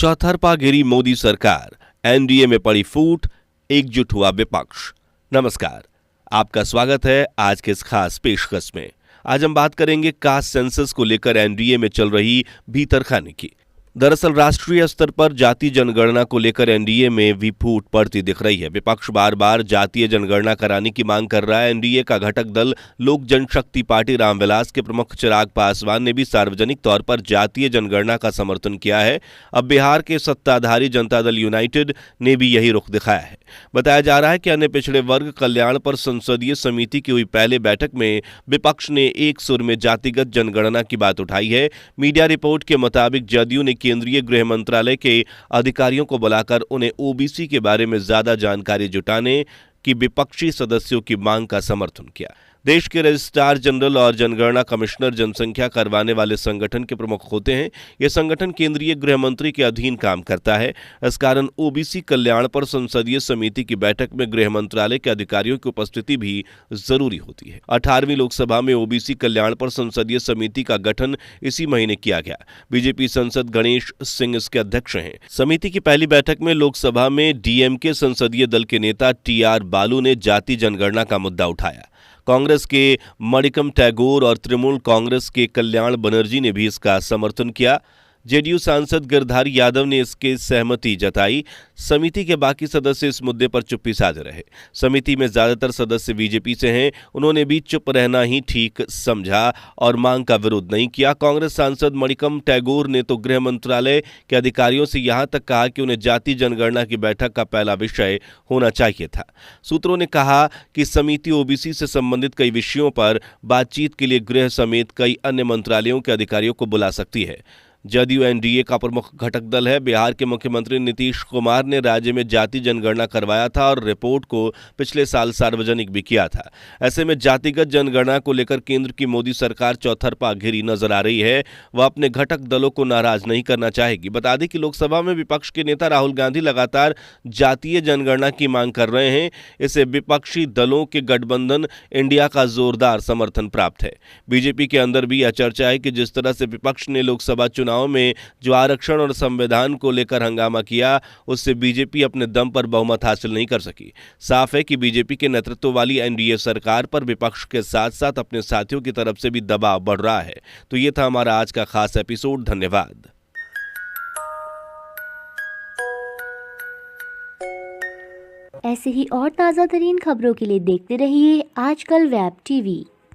चौतरफा गिरी मोदी सरकार, एनडीए में पड़ी फूट, एकजुट हुआ विपक्ष। नमस्कार, आपका स्वागत है आज के इस खास पेशकश में। आज हम बात करेंगे कास्ट सेंसस को लेकर एनडीए में चल रही भीतरखाने की। दरअसल राष्ट्रीय स्तर पर जातीय जनगणना को लेकर एनडीए में भी फूट पड़ती दिख रही है। विपक्ष बार बार जातीय जनगणना कराने की मांग कर रहा है। एनडीए का घटक दल लोक जनशक्ति पार्टी रामविलास के प्रमुख चिराग पासवान ने भी सार्वजनिक तौर पर जातीय जनगणना का समर्थन किया है। अब बिहार के सत्ताधारी जनता दल यूनाइटेड ने भी यही रुख दिखाया है। बताया जा रहा है कि अन्य पिछड़े वर्ग कल्याण पर संसदीय समिति की हुई पहले बैठक में विपक्ष ने एक सुर में जातिगत जनगणना की बात उठाई है। मीडिया रिपोर्ट के मुताबिक जदयू ने केंद्रीय गृह मंत्रालय के अधिकारियों को बुलाकर उन्हें ओबीसी के बारे में ज्यादा जानकारी जुटाने की विपक्षी सदस्यों की मांग का समर्थन किया। देश के रजिस्ट्रार जनरल और जनगणना कमिश्नर जनसंख्या करवाने वाले संगठन के प्रमुख होते हैं। यह संगठन केंद्रीय गृह मंत्री के अधीन काम करता है। इस कारण ओबीसी कल्याण पर संसदीय समिति की बैठक में गृह मंत्रालय के अधिकारियों की उपस्थिति भी जरूरी होती है। 18वीं लोकसभा में ओबीसी कल्याण पर संसदीय समिति का गठन इसी महीने किया गया। बीजेपी सांसद गणेश सिंह इसके अध्यक्ष हैं। समिति की पहली बैठक में लोकसभा में डीएमके संसदीय दल के नेता टीआर बालू ने जाति जनगणना का मुद्दा उठाया। कांग्रेस के मणिकम टैगोर और तृणमूल कांग्रेस के कल्याण बनर्जी ने भी इसका समर्थन किया। जेडीयू सांसद गिरधारी यादव ने इसके सहमति जताई। समिति के बाकी सदस्य इस मुद्दे पर चुप्पी साधे रहे। समिति में ज्यादातर सदस्य बीजेपी से हैं। उन्होंने भी चुप रहना ही ठीक समझा और मांग का विरोध नहीं किया। कांग्रेस सांसद मणिकम टैगोर ने तो गृह मंत्रालय के अधिकारियों से यहां तक कहा कि उन्हें जाति जनगणना की बैठक का पहला विषय होना चाहिए था। सूत्रों ने कहा कि समिति ओबीसी से संबंधित कई विषयों पर बातचीत के लिए गृह समेत कई अन्य मंत्रालयों के अधिकारियों को बुला सकती है। जदयू एनडीए का प्रमुख घटक दल है। बिहार के मुख्यमंत्री नीतीश कुमार ने राज्य में जाति जनगणना करवाया था और रिपोर्ट को पिछले साल सार्वजनिक भी किया था। ऐसे में जातिगत जनगणना को लेकर केंद्र की मोदी सरकार चौतरफा घिरी नजर आ रही है। वह अपने घटक दलों को नाराज नहीं करना चाहेगी। बता दें कि लोकसभा में विपक्ष के नेता राहुल गांधी लगातार जातीय जनगणना की मांग कर रहे हैं। इसे विपक्षी दलों के गठबंधन इंडिया का जोरदार समर्थन प्राप्त है। बीजेपी के अंदर भी यह चर्चा है कि जिस तरह से विपक्ष ने लोकसभा चुनाव में जो आरक्षण और संविधान को लेकर हंगामा किया, उससे बीजेपी अपने दम पर बहुमत हासिल नहीं कर सकी। साफ है कि बीजेपी के नेतृत्व वाली एनडीए सरकार पर विपक्ष के साथ साथ अपने साथियों की तरफ से भी दबाव बढ़ रहा है। तो ये था हमारा आज का खास एपिसोड। धन्यवाद। ऐसे ही और ताज़ा तरीन खबरों के लिए देखते रहिए आजकल वेब टीवी।